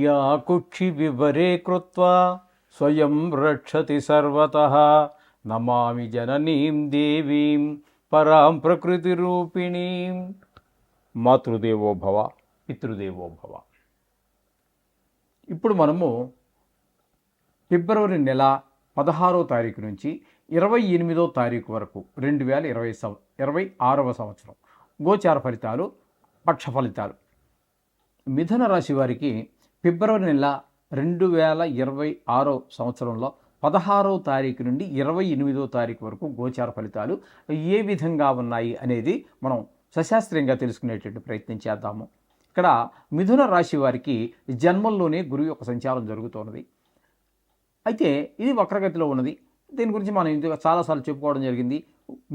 Yeah కుక్షి వివరే కృత్వా స్వయం రక్షతి సర్వతః నమామి జననీం దేవీం పరాం ప్రకృతి రూపిణీం. మాతృదేవో భవ పితృదేవో భవ. ఇప్పుడు మనము ఫిబ్రవరి నెల 16వ తారీఖు నుంచి 28వ తారీఖు వరకు 2026వ సంవత్సరం గోచార ఫలితాలు, పక్ష ఫలితాలు. మిథున రాశి వారికి ఫిబ్రవరి నెల 2026 సంవత్సరంలో 16వ తారీఖు నుండి 28వ తారీఖు వరకు గోచార ఫలితాలు ఏ విధంగా ఉన్నాయి అనేది మనం సశాస్త్రీయంగా తెలుసుకునేటువంటి ప్రయత్నం చేద్దాము. ఇక్కడ మిథున రాశి వారికి జన్మంలోనే గురువు యొక్క సంచారం జరుగుతున్నది. అయితే ఇది వక్రగతిలో ఉన్నది. దీని గురించి మనం ఇందులో చాలాసార్లు చెప్పుకోవడం జరిగింది.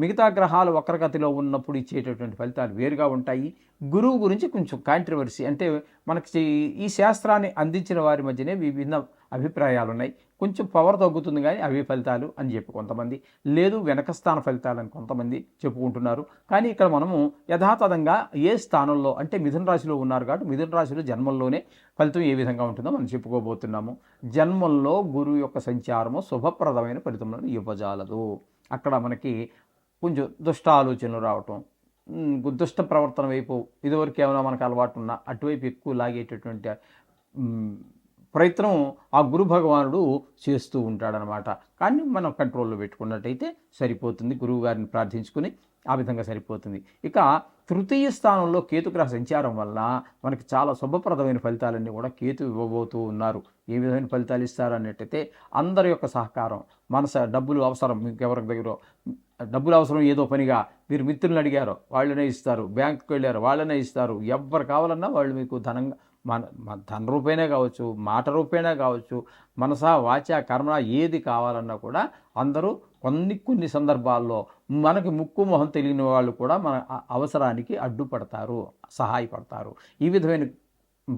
మిగతా గ్రహాలు వక్రగతిలో ఉన్నప్పుడు ఇచ్చేటటువంటి ఫలితాలు వేరుగా ఉంటాయి. గురువు గురించి కొంచెం కాంట్రవర్సీ, అంటే మనకి ఈ శాస్త్రాన్ని అందించిన వారి మధ్యనే విభిన్న అభిప్రాయాలు ఉన్నాయి. కొంచెం పవర్ తగ్గుతుంది కానీ అవి ఫలితాలు అని చెప్పి కొంతమంది, లేదు వెనక స్థాన ఫలితాలు అని కొంతమంది చెప్పుకుంటున్నారు. కానీ ఇక్కడ మనము యథాతథంగా ఏ స్థానంలో, అంటే మిథున రాశిలో ఉన్నారు కాబట్టి మిథున రాశిలో జన్మంలోనే ఫలితం ఏ విధంగా ఉంటుందో మనం చెప్పుకోబోతున్నాము. జన్మంలో గురువు యొక్క సంచారము శుభప్రదమైన ఫలితములను ఇవ్వజాలదు. అక్కడ మనకి కొంచెం దుష్ట ఆలోచనలు రావటం, దుష్ట ప్రవర్తన వైపు ఇదివరకు ఏమైనా మనకు అలవాటు ఉన్నా అటువైపు ఎక్కువ లాగేటటువంటి ప్రయత్నం ఆ గురు భగవానుడు చేస్తూ ఉంటాడనమాట. కానీ మనం కంట్రోల్లో పెట్టుకున్నట్టయితే సరిపోతుంది. గురువు గారిని ప్రార్థించుకుని ఆ విధంగా సరిపోతుంది. ఇక తృతీయ స్థానంలో కేతుగ్రహ సంచారం వల్ల మనకి చాలా శుభప్రదమైన ఫలితాలన్నీ కూడా కేతు ఇవ్వబోతూ ఉన్నారు. ఏ విధమైన ఫలితాలు ఇస్తారు అన్నట్టయితే అందరి యొక్క సహకారం, డబ్బులు అవసరం, మీకు ఎవరి దగ్గర డబ్బులు అవసరం ఏదో పనిగా మీరు మిత్రులను అడిగారో వాళ్ళనే ఇస్తారు, బ్యాంకుకి వెళ్ళారు వాళ్ళనే ఇస్తారు. ఎవరు కావాలన్నా వాళ్ళు మీకు ధనంగా ధన రూపేణే కావచ్చు, మాట రూపేణే కావచ్చు, మనసా వాచ కర్మ ఏది కావాలన్నా కూడా అందరూ కొన్ని సందర్భాల్లో మనకి ముక్కు మొహం తెలియని వాళ్ళు కూడా మన అవసరానికి అడ్డుపడతారు, సహాయపడతారు. ఈ విధమైన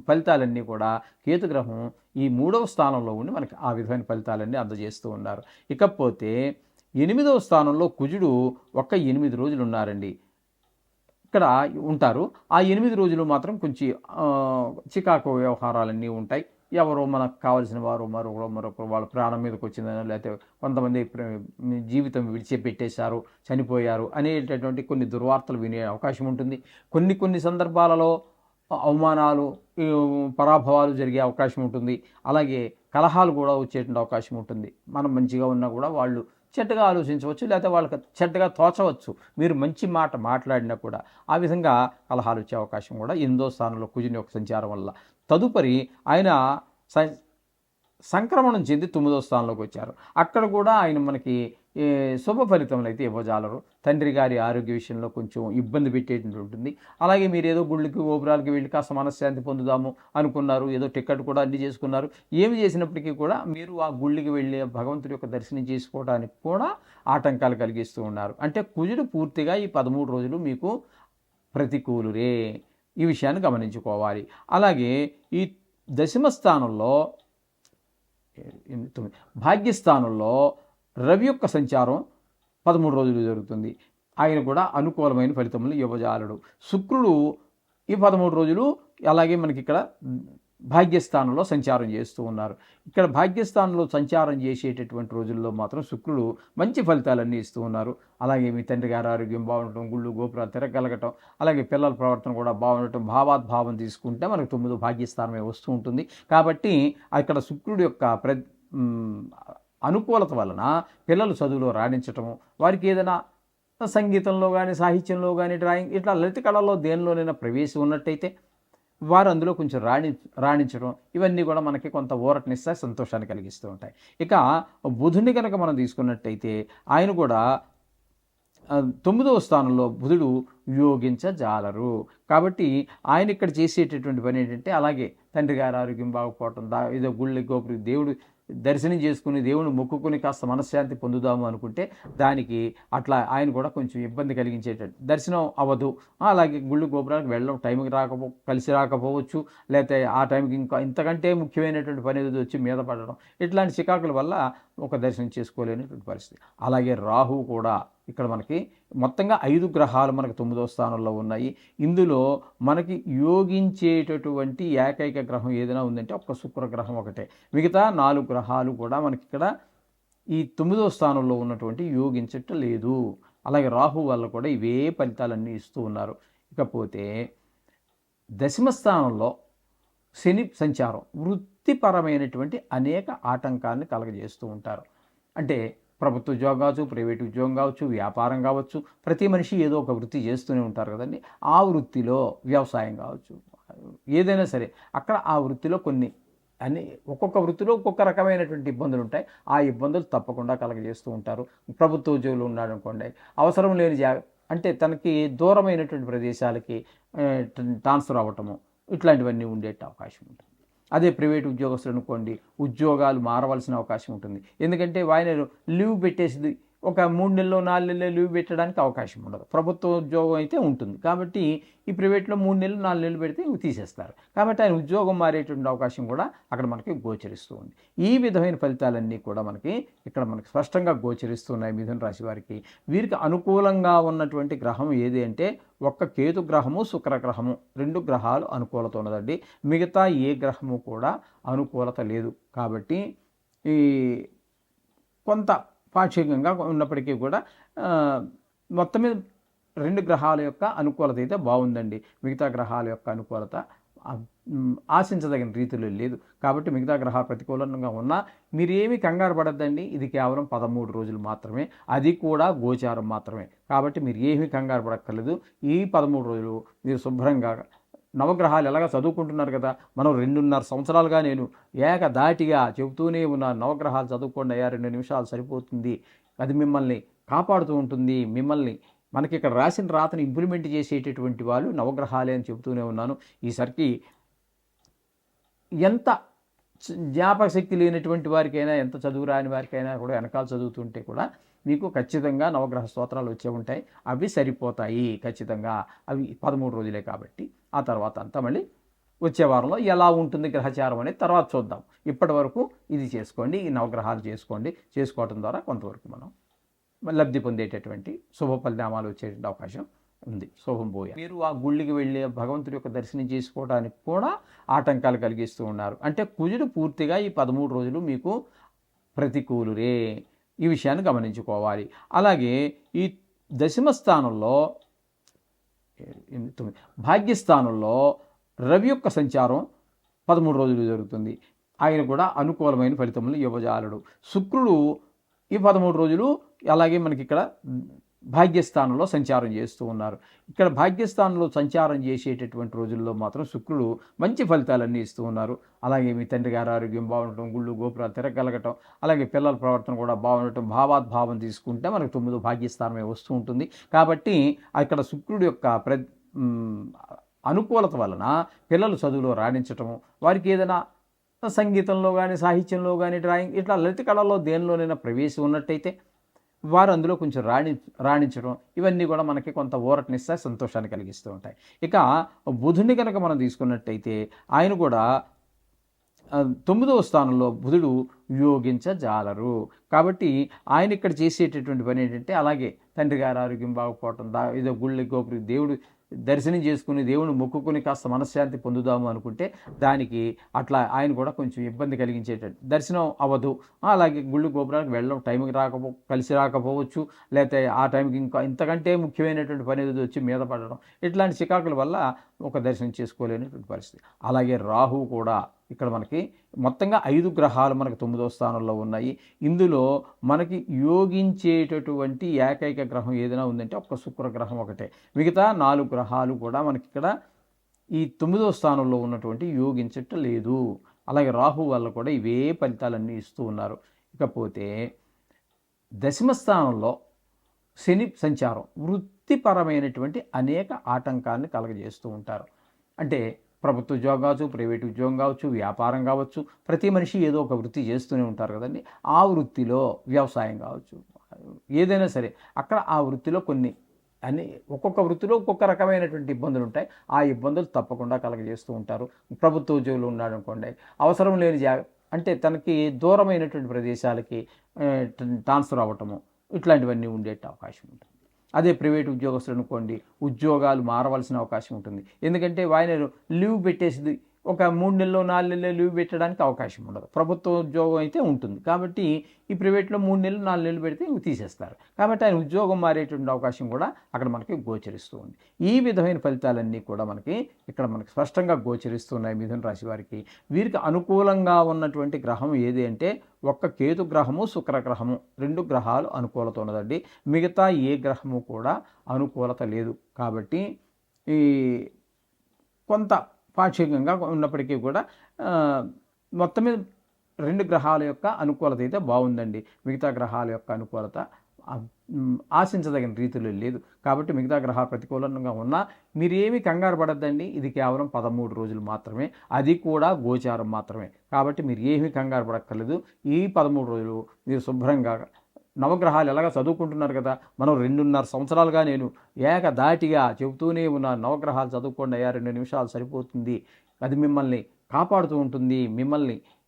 ఫలితాలన్నీ కూడా కేతుగ్రహం ఈ 3వ స్థానంలో ఉండి మనకి ఆ విధమైన ఫలితాలన్నీ అందజేస్తూ ఉన్నారు. ఇకపోతే 8వ స్థానంలో కుజుడు 8 రోజులు ఉన్నారండి, ఇక్కడ ఉంటారు. ఆ 8 రోజులు మాత్రం కొంచెం చికాకు వ్యవహారాలన్నీ ఉంటాయి. ఎవరో మనకు కావాల్సిన వారు మరొకరు వాళ్ళ ప్రాణం మీదకి వచ్చిందని, లేకపోతే కొంతమంది జీవితం విడిచిపెట్టేశారు, చనిపోయారు అనేటటువంటి కొన్ని దుర్వార్తలు వినే అవకాశం ఉంటుంది. కొన్ని సందర్భాలలో అవమానాలు, పరాభవాలు జరిగే అవకాశం ఉంటుంది. అలాగే కలహాలు కూడా వచ్చేటువంటి అవకాశం ఉంటుంది. మనం మంచిగా ఉన్నా కూడా వాళ్ళు చెడ్డగా ఆలోచించవచ్చు, లేకపోతే వాళ్ళకి చెడ్డగా తోచవచ్చు. మీరు మంచి మాట మాట్లాడినా కూడా ఆ విధంగా కలహాలు వచ్చే అవకాశం కూడా 8వ స్థానంలో కుజుని యొక్క సంచారం వల్ల. తదుపరి ఆయన సంక్రమణం చెంది 9వ స్థానంలోకి వచ్చారు. అక్కడ కూడా ఆయన మనకి శుభ ఫలితములు అయితే ఇవ్వజాలరు. తండ్రి గారి ఆరోగ్య విషయంలో కొంచెం ఇబ్బంది పెట్టేటువంటి ఉంటుంది. అలాగే మీరు ఏదో గుళ్ళకి గోపురాలకి వెళ్ళి కాస్త మనశ్శాంతి పొందుదాము అనుకున్నారు, ఏదో టికెట్ కూడా అన్ని చేసుకున్నారు. ఏమి చేసినప్పటికీ కూడా మీరు ఆ గుళ్ళకి వెళ్ళి భగవంతుడి యొక్క దర్శనం చేసుకోవడానికి కూడా ఆటంకాలు కలిగిస్తూ ఉన్నారు. అంటే కుజుడు పూర్తిగా ఈ 13 రోజులు మీకు ప్రతికూలురే. ఈ విషయాన్ని గమనించుకోవాలి. అలాగే ఈ 10వ స్థానంలో భాగ్యస్థానంలో రవి యొక్క సంచారం 13 రోజులు జరుగుతుంది. ఆయన కూడా అనుకూలమైన ఫలితములు ఇవ్వజాలడు. శుక్రుడు ఈ 13 రోజులు అలాగే మనకి ఇక్కడ భాగ్యస్థానంలో సంచారం చేస్తూ ఉన్నారు. ఇక్కడ భాగ్యస్థానంలో సంచారం చేసేటటువంటి రోజుల్లో మాత్రం శుక్రుడు మంచి ఫలితాలన్నీ ఇస్తూ ఉన్నారు. అలాగే మీ తండ్రి గారి ఆరోగ్యం బాగుండటం, గుళ్ళు గోపురాలు తిరగలగటం, అలాగే పిల్లల ప్రవర్తన కూడా బాగుండటం, భావాద్భావం తీసుకుంటే మనకు 9 భాగ్యస్థానమే వస్తూ ఉంటుంది. కాబట్టి అక్కడ శుక్రుడు యొక్క అనుకూలత వలన పిల్లలు చదువులో రాణించటం, వారికి ఏదైనా సంగీతంలో కానీ సాహిత్యంలో కానీ డ్రాయింగ్ ఇట్లా లలిత కళల్లో దేనిలోనైనా ప్రవేశం ఉన్నట్టయితే వారు అందులో కొంచెం రాణించడం, ఇవన్నీ కూడా మనకి కొంత ఊరటనిస్తాయి, సంతోషాన్ని కలిగిస్తూ ఉంటాయి. ఇక బుధుని కనుక మనం తీసుకున్నట్టయితే ఆయన కూడా 9వ స్థానంలో బుధుడు యోగించజాలరు. కాబట్టి ఆయన ఇక్కడ చేసేటటువంటి పని ఏంటంటే, అలాగే తండ్రి గారి ఆరోగ్యం బాగుపోవటం, ఏదో గుళ్ళి గోపురి దేవుడు దర్శనం చేసుకుని దేవుని మొక్కుకొని కాస్త మనశ్శాంతి పొందుదాము అనుకుంటే దానికి అట్లా ఆయన కూడా కొంచెం ఇబ్బంది కలిగించేటట్టు దర్శనం అవ్వదు. అలాగే గుళ్ళు గోపురాలకు వెళ్ళడం టైంకి కలిసి రాకపోవచ్చు, లేకపోతే ఆ టైంకి ఇంతకంటే ముఖ్యమైనటువంటి పని ఏదో వచ్చి మీద పడడం, ఇట్లాంటి చికాకుల వల్ల ఒక దర్శనం చేసుకోలేనటువంటి పరిస్థితి. అలాగే రాహు కూడా ఇక్కడ మనకి మొత్తంగా 5 గ్రహాలు మనకు 9వ స్థానంలో ఉన్నాయి. ఇందులో మనకి యోగించేటటువంటి ఏకైక గ్రహం ఏదైనా ఉందంటే ఒక్క శుక్ర గ్రహం ఒకటే. మిగతా 4 గ్రహాలు కూడా మనకి ఇక్కడ ఈ 9వ స్థానంలో ఉన్నటువంటి యోగించటం లేదు. అలాగే రాహు వల్ల కూడా ఇవే ఫలితాలన్నీ ఇస్తూ ఉన్నారు. ఇకపోతే దశమ స్థానంలో శని సంచారం వృత్తిపరమైనటువంటి అనేక ఆటంకాన్ని కలగజేస్తూ ఉంటారు. అంటే ప్రభుత్వ ఉద్యోగం కావచ్చు, ప్రైవేట్ ఉద్యోగం కావచ్చు, వ్యాపారం కావచ్చు, ప్రతి మనిషి ఏదో ఒక వృత్తి చేస్తూనే ఉంటారు కదండి. ఆ వృత్తిలో వ్యవసాయం కావచ్చు, ఏదైనా సరే అక్కడ ఆ వృత్తిలో కొన్ని ఒక్కొక్క వృత్తిలో ఒక్కొక్క రకమైనటువంటి ఇబ్బందులు ఉంటాయి. ఆ ఇబ్బందులు తప్పకుండా కలగజేస్తూ ఉంటారు. ప్రభుత్వ ఉద్యోగులు ఉన్నాడు అనుకోండి, అవసరం లేని అంటే తనకి దూరమైనటువంటి ప్రదేశాలకి ట్రాన్స్ఫర్ అవ్వటము ఇట్లాంటివన్నీ ఉండే అవకాశం ఉంటుంది. అదే ప్రైవేట్ ఉద్యోగస్తులు అనుకోండి, ఉద్యోగాలు మారవలసిన అవకాశం ఉంటుంది. ఎందుకంటే ఆయన లీవ్ పెట్టేసి ఒక 3 నెలలు 4 నెలలు లీవ్ పెట్టడానికి అవకాశం ఉండదు. ప్రభుత్వ ఉద్యోగం అయితే ఉంటుంది. కాబట్టి ఈ ప్రైవేట్లో 3 నెలలు 4 నెలలు పెడితే తీసేస్తారు. కాబట్టి ఆయన ఉద్యోగం మారేటువంటి అవకాశం కూడా అక్కడ మనకి గోచరిస్తూ ఉంది. ఈ విధమైన ఫలితాలన్నీ కూడా ఇక్కడ మనకి స్పష్టంగా గోచరిస్తున్నాయి మిథున రాశి వారికి. వీరికి అనుకూలంగా ఉన్నటువంటి గ్రహం ఏది అంటే ఒక్క కేతు గ్రహము, శుక్ర గ్రహము, 2 గ్రహాలు అనుకూలత ఉన్నదండి. మిగతా ఏ గ్రహము కూడా అనుకూలత లేదు. కాబట్టి ఈ కొంత పాక్షికంగా ఉన్నప్పటికీ కూడా మొత్తం మీద 2 గ్రహాల యొక్క అనుకూలత అయితే బాగుందండి. మిగతా గ్రహాల యొక్క అనుకూలత ఆశించదగిన రీతిలో లేదు. కాబట్టి మిగతా గ్రహాలు ప్రతికూలంగా ఉన్నా మీరేమీ కంగారు పడద్దండి. ఇది కేవలం 13 రోజులు మాత్రమే, అది కూడా గోచారం మాత్రమే. కాబట్టి మీరు ఏమీ కంగారు పడక్కర్లేదు. ఈ 13 రోజులు మీరు శుభ్రంగా నవగ్రహాలు ఎలాగా చదువుకుంటున్నారు కదా, మనం 2.5 సంవత్సరాలుగా నేను ఏకధాటిగా చెబుతూనే ఉన్నాను, నవగ్రహాలు చదువుకోండి అయ్యా, 2 నిమిషాలు సరిపోతుంది, అది మిమ్మల్ని కాపాడుతూ ఉంటుంది. మనకి ఇక్కడ రాసిన రాతను ఇంప్లిమెంట్ చేసేటటువంటి వాళ్ళు నవగ్రహాలే అని చెబుతూనే ఉన్నాను. ఈసరికి ఎంత జ్ఞాపక శక్తి లేనటువంటి వారికైనా, ఎంత చదువు రాని వారికైనా కూడా వెనకాల చదువుతుంటే కూడా మీకు ఖచ్చితంగా నవగ్రహ స్తోత్రాలు వచ్చే ఉంటాయి. అవి సరిపోతాయి ఖచ్చితంగా. అవి 13 రోజులే కాబట్టి ఆ తర్వాత అంతా మళ్ళీ వచ్చే వారంలో ఎలా ఉంటుంది గ్రహచారం అనేది తర్వాత చూద్దాం. ఇప్పటి వరకు ఇది చేసుకోండి, ఈ నవగ్రహాలు చేసుకోవటం ద్వారా కొంతవరకు మనం లబ్ధి పొందేటటువంటి శుభ పరిణామాలు వచ్చేటువంటి అవకాశం ఉంది. శుభం పోయా. మీరు ఆ గుళ్ళకి వెళ్ళి భగవంతుడి యొక్క దర్శనం చేసుకోవడానికి కూడా ఆటంకాలు కలిగిస్తూ ఉన్నారు. అంటే కుజుడు పూర్తిగా ఈ 13 రోజులు మీకు ప్రతికూలురే. ఈ విషయాన్ని గమనించుకోవాలి. అలాగే ఈ దశమ స్థానంలో భాగ్యస్థానంలో రవి యొక్క సంచారం 13 రోజులు జరుగుతుంది. ఆయన కూడా అనుకూలమైన ఫలితములు ఇవ్వజాలడు. శుక్రుడు ఈ 13 రోజులు అలాగే మనకి ఇక్కడ భాగ్యస్థానంలో సంచారం చేస్తూ ఉన్నారు. ఇక్కడ భాగ్యస్థానంలో సంచారం చేసేటటువంటి రోజుల్లో మాత్రం శుక్రుడు మంచి ఫలితాలన్నీ ఇస్తూ ఉన్నారు. అలాగే మీ తండ్రి గారి ఆరోగ్యం బాగుండటం, గుళ్ళు గోపురాలు తిరగలగటం, అలాగే పిల్లల ప్రవర్తన కూడా బాగుండటం, భావాద్భావం తీసుకుంటే మనకు 9 భాగ్యస్థానమే వస్తూ ఉంటుంది. కాబట్టి అక్కడ శుక్రుడు యొక్క అనుకూలత వలన పిల్లలు చదువులో రాణించటము, వారికి ఏదైనా సంగీతంలో కానీ, సాహిత్యంలో కానీ, డ్రాయింగ్ ఇట్లా లలిత కళల్లో దేనిలోనైనా ప్రవేశం ఉన్నట్టయితే వారు అందులో కొంచెం రాణించడం, ఇవన్నీ కూడా మనకి కొంత ఊరటనిస్తాయి, సంతోషాన్ని కలిగిస్తూ ఉంటాయి. ఇక బుధుని కనుక మనం తీసుకున్నట్టయితే ఆయన కూడా 9వ స్థానంలో బుధుడు యోగించజాలరు. కాబట్టి ఆయన ఇక్కడ చేసేటటువంటి పని ఏంటంటే, అలాగే తండ్రి గారి ఆరోగ్యం బాగుపోవటం, ఏదో గుళ్ళ గోపురి దేవుడు దర్శనం చేసుకుని దేవుని మొక్కుకొని కాస్త మనశ్శాంతి పొందుదాము అనుకుంటే దానికి అట్లా ఆయన కూడా కొంచెం ఇబ్బంది కలిగించేటట్టు దర్శనం అవ్వదు. అలాగే గుళ్ళు గోపురానికి వెళ్ళడం టైంకి కలిసి రాకపోవచ్చు, లేకపోతే ఆ టైంకి ఇంకా ఇంతకంటే ముఖ్యమైనటువంటి పని ఏదో వచ్చి మీద పడడం, ఇట్లాంటి చికాకుల వల్ల ఒక దర్శనం చేసుకోలేనటువంటి పరిస్థితి. అలాగే రాహు కూడా ఇక్కడ మనకి మొత్తంగా 5 గ్రహాలు మనకు 9వ స్థానంలో ఉన్నాయి. ఇందులో మనకి యోగించేటటువంటి ఏకైక గ్రహం ఏదైనా ఉందంటే ఒక్క శుక్ర గ్రహం ఒకటే. మిగతా 4 గ్రహాలు కూడా మనకి ఇక్కడ ఈ 9వ స్థానంలో ఉన్నటువంటి యోగించటం లేదు. అలాగే రాహు వల్ల కూడా ఇవే ఫలితాలన్నీ ఇస్తూ ఉన్నారు. ఇకపోతే దశమ స్థానంలో శని సంచారం వృత్తిపరమైనటువంటి అనేక ఆటంకాన్ని కలగజేస్తూ ఉంటారు. అంటే ప్రభుత్వ ఉద్యోగం కావచ్చు, ప్రైవేట్ ఉద్యోగం కావచ్చు, వ్యాపారం కావచ్చు, ప్రతి మనిషి ఏదో ఒక వృత్తి చేస్తూనే ఉంటారు కదండి. ఆ వృత్తిలో వ్యవసాయం కావచ్చు, ఏదైనా సరే అక్కడ ఆ వృత్తిలో ఒక్కొక్క వృత్తిలో ఒక్కొక్క రకమైనటువంటి ఇబ్బందులు ఉంటాయి. ఆ ఇబ్బందులు తప్పకుండా కలగజేస్తూ ఉంటారు. ప్రభుత్వ ఉద్యోగులు ఉన్నాడు అనుకోండి, అవసరం లేని అంటే తనకి దూరమైనటువంటి ప్రదేశాలకి ట్రాన్స్ఫర్ అవ్వటము ఇట్లాంటివన్నీ ఉండే అవకాశం ఉంటుంది. అదే ప్రైవేట్ ఉద్యోగస్తులు అనుకోండి, ఉద్యోగాలు మారవలసిన అవకాశం ఉంటుంది. ఎందుకంటే ఆయన లీవ్ పెట్టేసి ఒక 3 నెలలో 4 నెలలో లీవ్ పెట్టడానికి అవకాశం ఉండదు. ప్రభుత్వ ఉద్యోగం అయితే ఉంటుంది. కాబట్టి ఈ ప్రైవేట్లో 3 నెలలు 4 నెలలు పెడితే తీసేస్తారు. కాబట్టి ఆయన ఉద్యోగం మారేటువంటి అవకాశం కూడా అక్కడ మనకి గోచరిస్తూ ఉంది. ఈ విధమైన ఫలితాలన్నీ కూడా ఇక్కడ మనకి స్పష్టంగా గోచరిస్తున్నాయి మిథున రాశి వారికి. వీరికి అనుకూలంగా ఉన్నటువంటి గ్రహం ఏది అంటే ఒక్క కేతు గ్రహము, శుక్ర గ్రహము, 2 గ్రహాలు అనుకూలత ఉన్నదండి. మిగతా ఏ గ్రహము కూడా అనుకూలత లేదు. కాబట్టి ఈ కొంత పాక్షికంగా ఉన్నప్పటికీ కూడా మొత్తం మీద 2 గ్రహాల యొక్క అనుకూలత అయితే బాగుందండి. మిగతా గ్రహాల యొక్క అనుకూలత ఆశించదగిన రీతిలో లేదు. కాబట్టి మిగతా గ్రహాలు ప్రతికూలంగా ఉన్నా మీరేమీ కంగారు పడద్దండి. ఇది కేవలం 13 రోజులు మాత్రమే, అది కూడా గోచారం మాత్రమే. కాబట్టి మీరు ఏమీ కంగారు పడక్కర్లేదు. ఈ 13 రోజులు మీరు శుభ్రంగా నవగ్రహాలు ఎలాగ చదువుకుంటున్నారు కదా, మనం 2.5 సంవత్సరాలుగా నేను ఏకధాటిగా చెబుతూనే ఉన్నాను, నవగ్రహాలు చదువుకోండి అయ్యా, 2 నిమిషాలు సరిపోతుంది, అది మిమ్మల్ని కాపాడుతూ ఉంటుంది,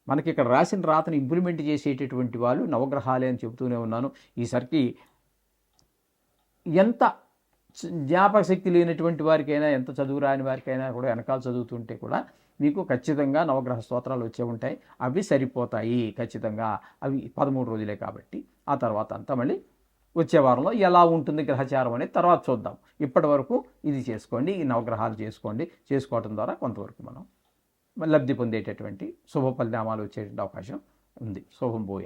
మనకి ఇక్కడ రాసిన రాతను ఇంప్లిమెంట్ చేసేటటువంటి వాళ్ళు నవగ్రహాలే అని చెబుతూనే ఉన్నాను. ఈసరికి ఎంత జ్ఞాపక శక్తి లేనటువంటి వారికైనా, ఎంత చదువు రాని వారికైనా కూడా వెనకాల చదువుతుంటే కూడా మీకు ఖచ్చితంగా నవగ్రహ స్తోత్రాలు వచ్చే ఉంటాయి. అవి సరిపోతాయి ఖచ్చితంగా. అవి 13 రోజులే కాబట్టి ఆ తర్వాత అంతా మళ్ళీ వచ్చే వారంలో ఎలా ఉంటుంది గ్రహచారం అనేది తర్వాత చూద్దాం. ఇప్పటి వరకు ఇది చేసుకోండి, ఈ నవగ్రహాలు చేసుకోవటం ద్వారా కొంతవరకు మనం లబ్ధి పొందేటటువంటి శుభ పరిణామాలు వచ్చేటువంటి అవకాశం ఉంది. శుభం భూయా.